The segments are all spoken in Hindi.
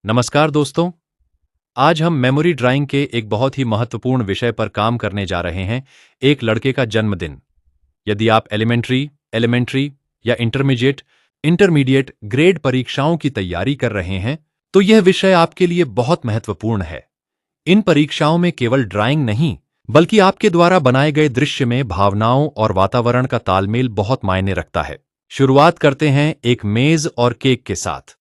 नमस्कार दोस्तों। आज हम मेमोरी ड्राइंग के एक बहुत ही महत्वपूर्ण विषय पर काम करने जा रहे हैं, एक लड़के का जन्मदिन। यदि आप एलिमेंट्री या इंटरमीडिएट ग्रेड परीक्षाओं की तैयारी कर रहे हैं, तो यह विषय आपके लिए बहुत महत्वपूर्ण है। इन परीक्षाओं में केवल ड्राइंग नहीं, बल्कि आपके द्वारा बनाए गए दृश्य में भावनाओं और वातावरण का तालमेल बहुत मायने रखता है। शुरुआत करते हैं एक मेज और केक के साथ।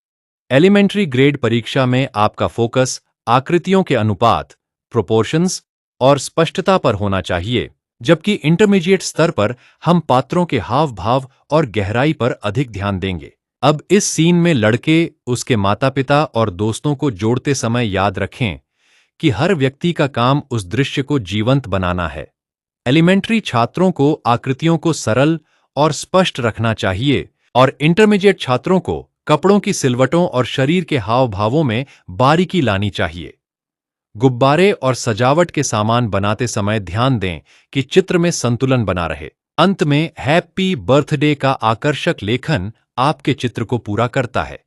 एलिमेंट्री ग्रेड परीक्षा में आपका फोकस आकृतियों के अनुपात, प्रोपोर्शंस और स्पष्टता पर होना चाहिए, जबकि इंटरमीडिएट स्तर पर हम पात्रों के हाव भाव और गहराई पर अधिक ध्यान देंगे। अब इस सीन में लड़के, उसके माता पिता और दोस्तों को जोड़ते समय याद रखें कि हर व्यक्ति का काम उस दृश्य को जीवंत बनाना है। एलिमेंट्री छात्रों को आकृतियों को सरल और स्पष्ट रखना चाहिए और इंटरमीडिएट छात्रों को कपड़ों की सिलवटों और शरीर के हाव भावों में बारीकी लानी चाहिए। गुब्बारे और सजावट के सामान बनाते समय ध्यान दें कि चित्र में संतुलन बना रहे। अंत में हैप्पी बर्थडे का आकर्षक लेखन आपके चित्र को पूरा करता है।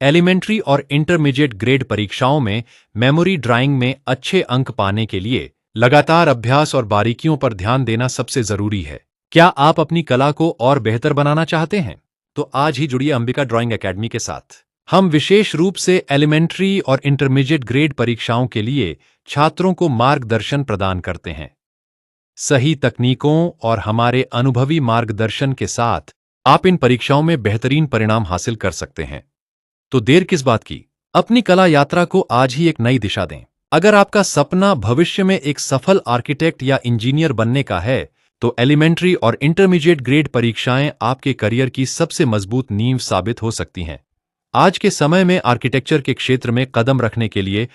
एलिमेंट्री और इंटरमीडिएट ग्रेड परीक्षाओं में मेमोरी ड्राइंग में अच्छे अंक पाने के लिए लगातार अभ्यास और बारीकियों पर ध्यान देना सबसे जरूरी है। क्या आप अपनी कला को और बेहतर बनाना चाहते हैं? तो आज ही जुड़िए अंबिका ड्राइंग एकेडमी के साथ। हम विशेष रूप से एलिमेंट्री और इंटरमीडिएट ग्रेड परीक्षाओं के लिए छात्रों को मार्गदर्शन प्रदान करते हैं। सही तकनीकों और हमारे अनुभवी मार्गदर्शन के साथ आप इन परीक्षाओं में बेहतरीन परिणाम हासिल कर सकते हैं। तो देर किस बात की? अपनी कला यात्रा को आज ही एक नई दिशा दें। अगर आपका सपना भविष्य में एक सफल आर्किटेक्ट या इंजीनियर बनने का है, तो एलिमेंट्री और इंटरमीडिएट ग्रेड परीक्षाएं आपके करियर की सबसे मजबूत नींव साबित हो सकती हैं। आज के समय में आर्किटेक्चर के क्षेत्र में कदम रखने के लिए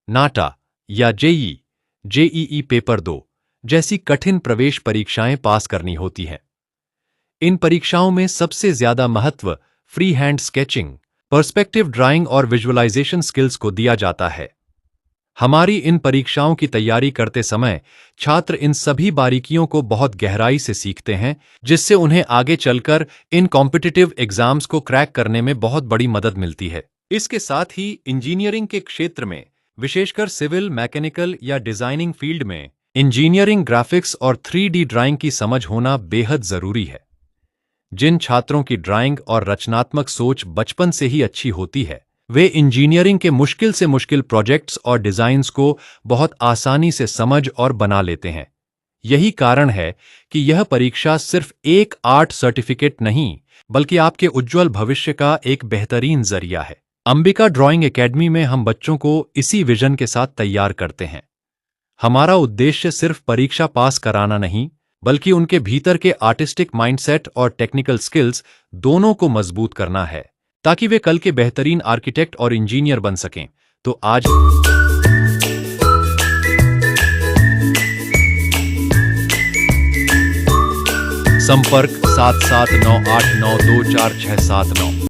नाटा या जेईई पेपर 2 जैसी कठिन प्रवेश परीक्षाएं पास करनी होती हैं। इन परीक्षाओं में सबसे ज्यादा महत्व free hand sketching, perspective drawing और विजुअलाइजेशन स्किल्स को दिया जाता है। हमारी इन परीक्षाओं की तैयारी करते समय छात्र इन सभी बारीकियों को बहुत गहराई से सीखते हैं, जिससे उन्हें आगे चलकर इन कॉम्पिटिटिव एग्जाम्स को क्रैक करने में बहुत बड़ी मदद मिलती है। इसके साथ ही इंजीनियरिंग के क्षेत्र में, विशेषकर सिविल, मैकेनिकल या डिजाइनिंग फील्ड में, इंजीनियरिंग ग्राफिक्स और 3D ड्राइंग की समझ होना बेहद जरूरी है। जिन छात्रों की ड्राइंग और रचनात्मक सोच बचपन से ही अच्छी होती है, वे इंजीनियरिंग के मुश्किल से मुश्किल प्रोजेक्ट्स और डिजाइन्स को बहुत आसानी से समझ और बना लेते हैं। यही कारण है कि यह परीक्षा सिर्फ एक आर्ट सर्टिफिकेट नहीं, बल्कि आपके उज्जवल भविष्य का एक बेहतरीन जरिया है। अंबिका ड्राइंग एकेडमी में हम बच्चों को इसी विजन के साथ तैयार करते हैं। हमारा उद्देश्य सिर्फ परीक्षा पास कराना नहीं, बल्कि उनके भीतर के आर्टिस्टिक माइंडसेट और टेक्निकल स्किल्स दोनों को मजबूत करना है, ताकि वे कल के बेहतरीन आर्किटेक्ट और इंजीनियर बन सकें। तो आज संपर्क 7798924679।